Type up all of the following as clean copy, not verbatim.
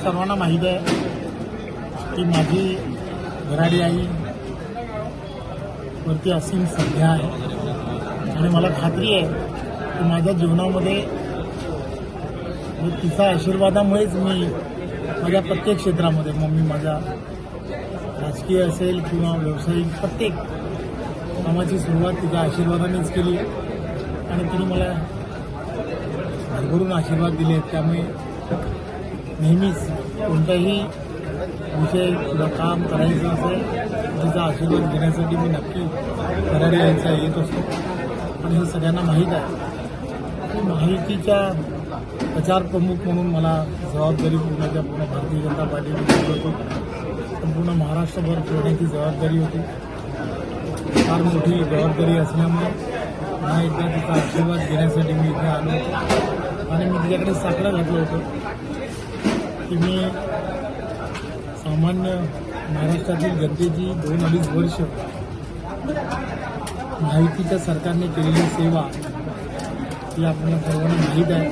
सर्वांना माहीत आहे की माझी घराडी आई वरती असीम श्रद्धा आहे आणि मला खात्री आहे की माझ्या जीवनामध्ये तिचा आशीर्वादामुळेच मी माझ्या प्रत्येक क्षेत्रामध्ये मग माझ्या राजकीय असेल किंवा व्यावसायिक प्रत्येक कामाची सुरुवात तिच्या आशीर्वादानेच केली आणि तिने मला भरभरून आशीर्वाद दिले. त्यामुळे नेहमीच कोणताही विषय किंवा काम करायचं असेल तिचा आशीर्वाद घेण्यासाठी मी नक्की घराडी यायचा येत असतो. आणि हे सगळ्यांना माहीत आहे की महायुतीच्या प्रचार प्रमुख म्हणून मला जबाबदारी पूर्णच्या पूर्ण भारतीय जनता पार्टीने होतो. संपूर्ण महाराष्ट्रभर फिरण्याची जबाबदारी होती. फार मोठी जबाबदारी असल्यामुळे पुन्हा एकदा तिचा आशीर्वाद घेण्यासाठी मी इथे आलो होतो आणि मी तिच्याकडे साकडं घातलं होतं की मी सामान्य महाराष्ट्रातील जनतेची 2-2.5 वर्ष महायुतीच्या सरकारने केलेली सेवा ही आपल्याला सर्वांना माहीत आहे.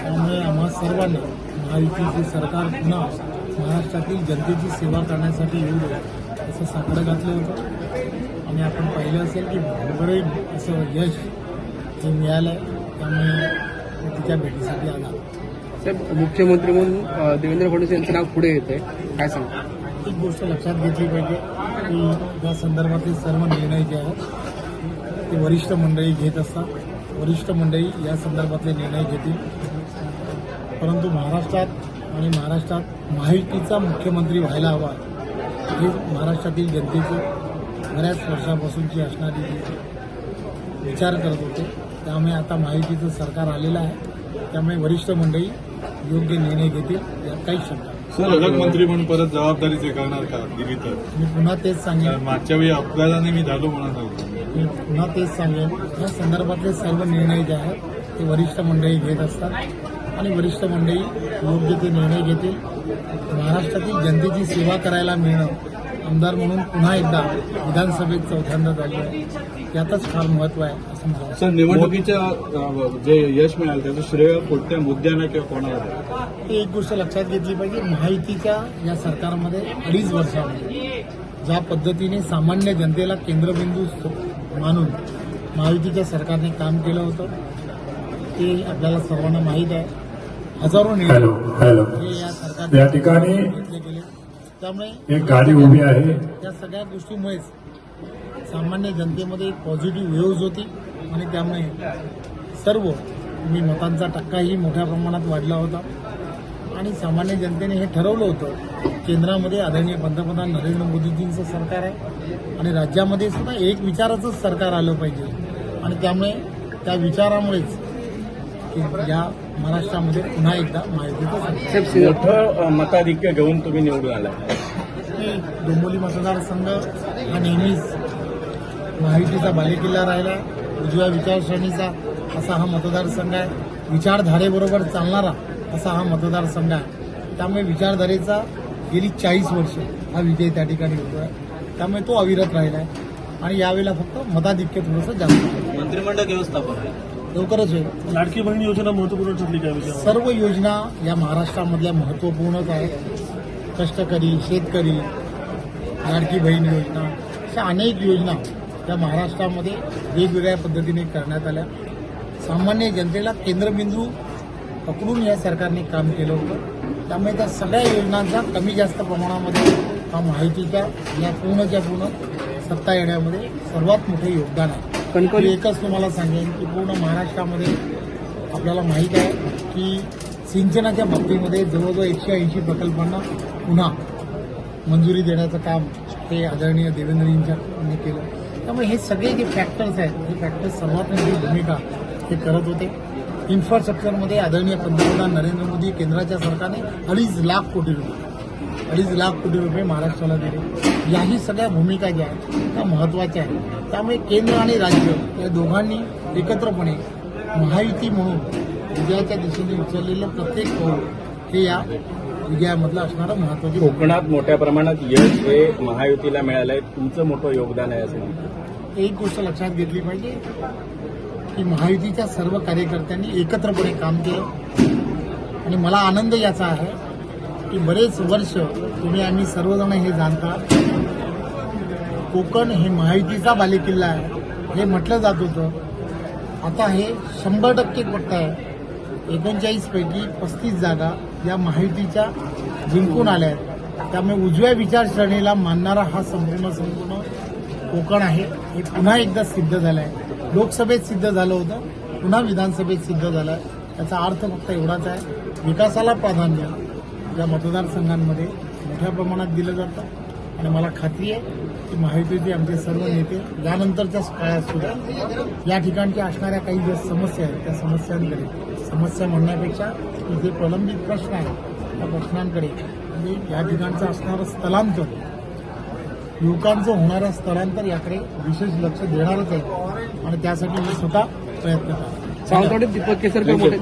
त्यामुळे आम्हा सर्वांनी महायुतीचे सरकार पुन्हा महाराष्ट्रातील जनतेची सेवा करण्यासाठी येऊ दे असं साकडं घातलं होतं आणि आपण पाहिलं असेल की भरभरून असं यश हे मिळालं आहे. त्यामुळे तिच्या भेटीसाठी आला. साहेब, मुख्यमंत्री म्हणून देवेंद्र फडणवीस यांचं नाव पुढे येते, काय सांगा? एक गोष्ट लक्षात घेतली पाहिजे की या संदर्भातले सर्व निर्णय जे आहेत ते वरिष्ठ मंडळी घेत असतात. वरिष्ठ मंडळी या संदर्भातले निर्णय घेतील. परंतु महाराष्ट्रात महायुतीचा मुख्यमंत्री व्हायला हवा हे महाराष्ट्रातील जनतेची बऱ्याच वर्षापासूनची असणारी विचार करत होते. त्यामुळे आता महायुतीचं सरकार आलेलं आहे. त्यामुळे वरिष्ठ मंडळी योग्य निर्णय घेतील यात काहीच शंका नाही. पालकमंत्री म्हणून परत जबाबदारी स्वीकारणार का दिली तर? मी पुन्हा तेच सांगेन, मागच्या वेळी अपघाताने मी झालो म्हणत होतो. मी पुन्हा तेच सांगेन, या संदर्भातले सर्व निर्णय जे आहेत ते वरिष्ठ मंडळी घेत असतात आणि वरिष्ठ मंडळी योग्य ते निर्णय घेतील. महाराष्ट्रातील जनतेची सेवा करायला मिळणं, आमदार म्हणून पुन्हा एकदा विधानसभेत चौथ्यांदा झालं आहे, यातच फार महत्व आहे असं मला वाटतं. सर, निवडणुकीचं जे यश मिळालं त्याचं श्रेय कोणत्या मुद्द्यांना किंवा कोणाला? एक गोष्ट लक्षात घेतली पाहिजे, महायुतीच्या या सरकारमध्ये 2.5 वर्षामध्ये ज्या पद्धतीने सामान्य जनतेला केंद्रबिंदू मानून महायुतीच्या सरकारने काम केलं होतं ते आपल्याला सर्वांना माहीत आहे. हजारो निर्णय हे या सरकारने या ठिकाणी घेतले गेले. त्यामुळे एक गाडी उभी आहे. या सगळ्या गोष्टीमुळेच सामान्य जनतेमध्ये एक पॉझिटिव्ह वेव्ज होती आणि त्यामुळे सर्व मतांचा टक्काही मोठ्या प्रमाणात वाढला होता आणि सामान्य जनतेने हे ठरवलं होतं केंद्रामध्ये आदरणीय पंतप्रधान नरेंद्र मोदीजींचं सरकार आहे आणि राज्यामध्ये सुद्धा एक विचाराचंच सरकार आलं पाहिजे आणि त्यामुळे त्या विचारामुळेच या महाराष्ट्रामध्ये पुन्हा एकदा महायुतीचं मोठं मताधिक्य घेऊन तुम्ही निवडून आला. डोंबिवली मतदारसंघ हा नेहमीच महायुतीचा बालेकिल्ला राहिला. उजव्या विचारसरणीचा असा हा मतदारसंघ आहे. विचारधारेबरोबर चालणारा असा हा मतदारसंघ आहे. त्यामुळे विचारधारेचा गेली 40 वर्ष हा विजय त्या ठिकाणी होतो आहे. त्यामुळे तो अविरत राहिला आहे आणि यावेळेला फक्त मताधिक्य थोडंसं जास्त आहे. मंत्रिमंडळ व्यवस्थापन लवकरच होईल. लाडकी बहीण योजना महत्वपूर्ण ठरली काय? सर्व योजना या महाराष्ट्रामधल्या महत्त्वपूर्णच आहेत. कष्टकरी, शेतकरी, लाडकी बहीण योजना अशा अनेक योजना या महाराष्ट्रामध्ये वेगवेगळ्या पद्धतीने करण्यात आल्या. सामान्य जनतेला केंद्रबिंदू पकडून या सरकारने काम केलं होतं. त्यामुळे त्या सगळ्या योजनांचा कमी जास्त प्रमाणामध्ये हा महायुतीच्या या पूर्णच्या पूर्ण सत्ता येण्यामध्ये सर्वात मोठे योगदान आहे. मी एकच तुम्हाला सांगेन की पूर्ण महाराष्ट्रामध्ये आपल्याला माहीत आहे की सिंचनाच्या बाबतीमध्ये जवळजवळ 180 प्रकल्पांना पुन्हा मंजुरी देण्याचं काम हे आदरणीय देवेंद्रजींनी केलं. त्यामुळे हे सगळे जे फॅक्टर्स आहेत हे फॅक्टर्स सर्वात मोठी भूमिका हे करत होते. इन्फ्रास्ट्रक्चरमध्ये आदरणीय पंतप्रधान नरेंद्र मोदी केंद्राच्या सरकारने 2.5 लाख कोटी रुपये महाराष्ट्राला दिले. याही सगळ्या भूमिका ज्या आहेत त्या महत्त्वाच्या आहेत. त्यामुळे केंद्र आणि राज्य या दोघांनी एकत्रपणे महायुती म्हणून विजयाच्या दिशेने उचललेलं प्रत्येक पाऊल हे या विजयामधलं असणारं महत्त्वाचं. कोकणात मोठ्या प्रमाणात यश हे महायुतीला मिळालंय, तुमचं मोठं योगदान आहे असं. एक गोष्ट लक्षात घेतली पाहिजे की महायुतीच्या सर्व कार्यकर्त्यांनी एकत्रपणे काम केलं आणि मला आनंद याचा आहे की बरेच वर्ष तुम्ही आम्ही सर्वजण हे जाणता कोकण हे महायुतीचा बालेकिल्ला आहे हे म्हटलं जात होतं. आता हे 100% पट्ट आहे. 39 पैकी 35 जागा या महायुतीच्या जिंकून आल्या आहेत. त्यामुळे उजव्या विचारसरणीला मानणारा हा संपूर्ण कोकण आहे हे पुन्हा एकदा सिद्ध झालं आहे. लोकसभेत सिद्ध झालं होतं, पुन्हा विधानसभेत सिद्ध झालं आहे. याचा अर्थ फक्त एवढाच आहे, विकासाला प्राधान्य या मतदारसंघांमध्ये मोठ्या प्रमाणात दिलं जातं आणि मला खात्री आहे की महायुतीचे आमचे सर्व नेते यानंतरच्या काळात सुद्धा या ठिकाणच्या असणाऱ्या काही ज्या समस्या आहेत त्या समस्यांकडे, समस्या म्हणण्यापेक्षा इथे प्रलंबित प्रश्न आहेत त्या प्रश्नांकडे, म्हणजे या ठिकाणचं असणारं स्थलांतर, युवकांचं होणारं स्थलांतर याकडे विशेष लक्ष देणारच आहे आणि त्यासाठी मी स्वतः प्रयत्न करतो. सावंतवाडीत दीपक केसरकर मोठे